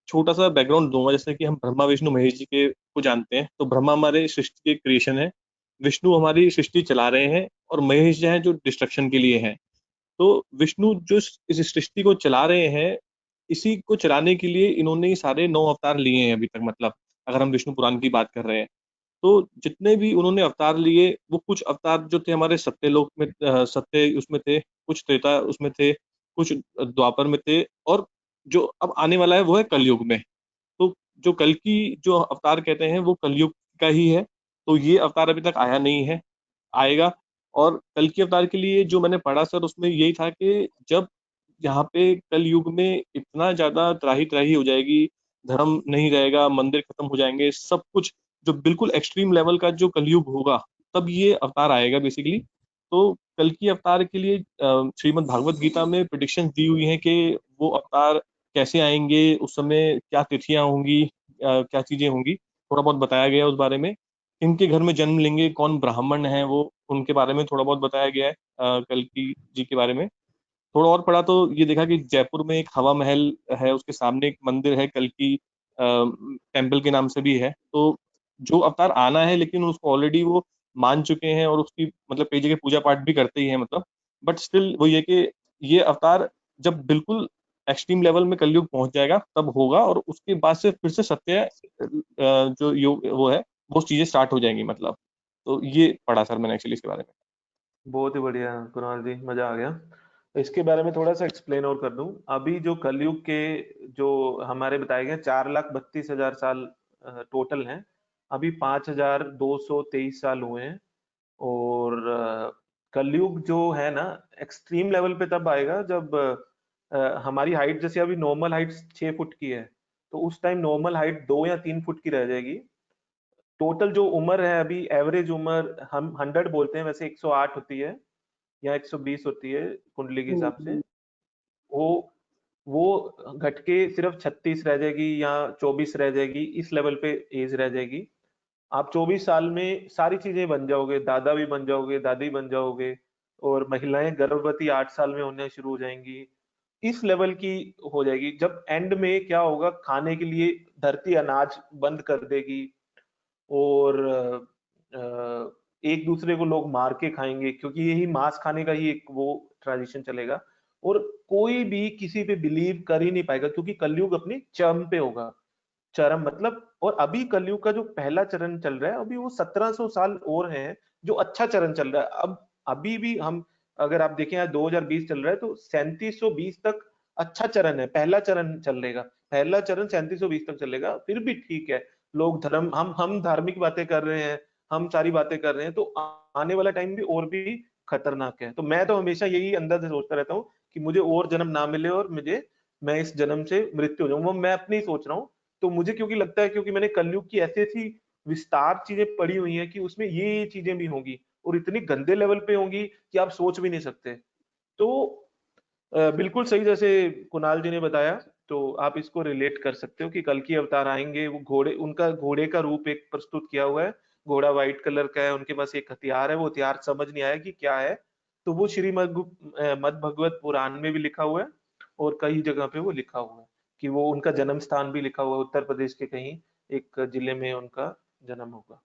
छोटा सा बैकग्राउंड दूंगा। जैसे कि हम ब्रह्मा विष्णु महेश जी के को जानते हैं, तो ब्रह्मा हमारे सृष्टि के क्रिएशन है, विष्णु हमारी सृष्टि चला रहे हैं, और महेश जो है जो डिस्ट्रक्शन के लिए है। तो विष्णु जो इस सृष्टि को चला रहे हैं, इसी को चलाने के लिए इन्होंने ये सारे 9 अवतार लिए हैं अभी तक। मतलब अगर हम विष्णु पुराण की बात कर रहे हैं, तो जितने भी उन्होंने अवतार लिए, वो कुछ अवतार जो थे हमारे सत्यलोक में, सत्य उसमें थे, कुछ त्रेता उसमें थे, कुछ द्वापर में थे, और जो अब आने वाला है वो है कलयुग में। तो जो कल की जो अवतार कहते हैं वो कलयुग का ही है। तो ये अवतार अभी तक आया नहीं है, आएगा। और कल की अवतार के लिए जो मैंने पढ़ा सर, उसमें यही था कि जब यहाँ पे कल युग में इतना ज्यादा त्राही त्राही हो जाएगी, धर्म नहीं रहेगा, मंदिर खत्म हो जाएंगे, सब कुछ जो बिल्कुल एक्सट्रीम लेवल का जो कलयुग होगा, तब ये अवतार आएगा बेसिकली। तो कल की अवतार के लिए श्रीमद् भागवत गीता में प्रिडिक्शन दी हुई है कि वो अवतार कैसे आएंगे, उस समय क्या तिथियां होंगी, क्या चीजें होंगी, थोड़ा बहुत बताया गया है उस बारे में। इनके घर में जन्म लेंगे, कौन ब्राह्मण है वो, उनके बारे में थोड़ा बहुत बताया गया है कल की जी के बारे में। थोड़ा और पढ़ा तो ये देखा कि जयपुर में एक हवा महल है, उसके सामने एक मंदिर है कल की टेम्पल के नाम से भी है। तो जो अवतार आना है, लेकिन उसको ऑलरेडी वो मान चुके हैं, और उसकी मतलब कई जगह पूजा पाठ भी करते ही हैं मतलब। बट स्टिल वो ये कि ये अवतार जब बिल्कुल एक्सट्रीम लेवल में कलयुग पहुंच जाएगा तब होगा, और उसके बाद से फिर से सत्य जो योग वो है, वो चीजें स्टार्ट हो जाएंगी मतलब। तो ये पढ़ा सर मैंने एक्चुअली इसके बारे में। बहुत ही बढ़िया कुणाल जी, मजा आ गया। इसके बारे में थोड़ा सा एक्सप्लेन और कर दूं। अभी जो कलयुग के जो हमारे बताए गए 4,32,000 साल टोटल हैं। अभी 5,223 साल हुए हैं। और कलयुग जो है ना, एक्सट्रीम लेवल पे तब आएगा जब हमारी हाइट, जैसे अभी नॉर्मल हाइट 6 फुट की है, तो उस टाइम नॉर्मल हाइट 2 या 3 फुट की रह जाएगी। टोटल जो उम्र है अभी, एवरेज उम्र हम 100 बोलते हैं, वैसे 108 होती है या 120 होती है कुंडली के हिसाब से। वो वो घट के सिर्फ 36 रह जाएगी या 24 रह जाएगी, इस लेवल पे एज रह जाएगी। आप 24 साल में सारी चीजें बन जाओगे, दादा भी बन जाओगे, दादी बन जाओगे। और महिलाएं गर्भवती 8 साल में होने शुरू हो जाएंगी, इस लेवल की हो जाएगी। जब एंड में क्या होगा, खाने के लिए धरती अनाज बंद कर देगी। और एक दूसरे को लोग मार के खाएंगे, क्योंकि यही मांस खाने का ही एक वो ट्रेडिशन चलेगा। और कोई भी किसी पे बिलीव कर ही नहीं पाएगा, क्योंकि कलयुग अपनी चरम पे होगा। चरम मतलब, और अभी कलयुग का जो पहला चरण चल रहा है, अभी वो 1700 साल और है जो अच्छा चरण चल रहा है। अब अभी भी हम, अगर आप देखें आज 2020 चल रहा है, तो 3720 तक अच्छा चरण है, पहला चरण चलेगा। पहला चरण 3720 तक चलेगा, फिर भी ठीक है। लोग धर्म, हम धार्मिक बातें कर रहे हैं, हम सारी बातें कर रहे हैं, तो आने वाला टाइम भी और भी खतरनाक है। तो मैं तो हमेशा यही अंदर से सोचता रहता हूँ कि मुझे और जन्म ना मिले, और मुझे, मैं इस जन्म से मृत्यु हो जाऊं। वो मैं अपनी ही सोच रहा हूँ। तो मुझे क्योंकि लगता है, क्योंकि मैंने कलयुग की ऐसी ऐसी विस्तार चीजें पढ़ी हुई हैं कि उसमें ये चीजें भी होंगी, और इतनी गंदे लेवल पे होंगी कि आप सोच भी नहीं सकते। तो बिल्कुल सही, जैसे कुणाल जी ने बताया, तो आप इसको रिलेट कर सकते हो कि कल की अवतार आएंगे। वो घोड़े, उनका घोड़े का रूप एक प्रस्तुत किया हुआ है। घोड़ा व्हाइट कलर का है, उनके पास एक हथियार है, वो हथियार समझ नहीं आया कि क्या है। तो वो श्रीमद मद भगवत पुराण में भी लिखा हुआ है, और कई जगह पे वो लिखा हुआ है कि वो उनका जन्म स्थान भी लिखा हुआ है, उत्तर प्रदेश के कहीं एक जिले में उनका जन्म होगा।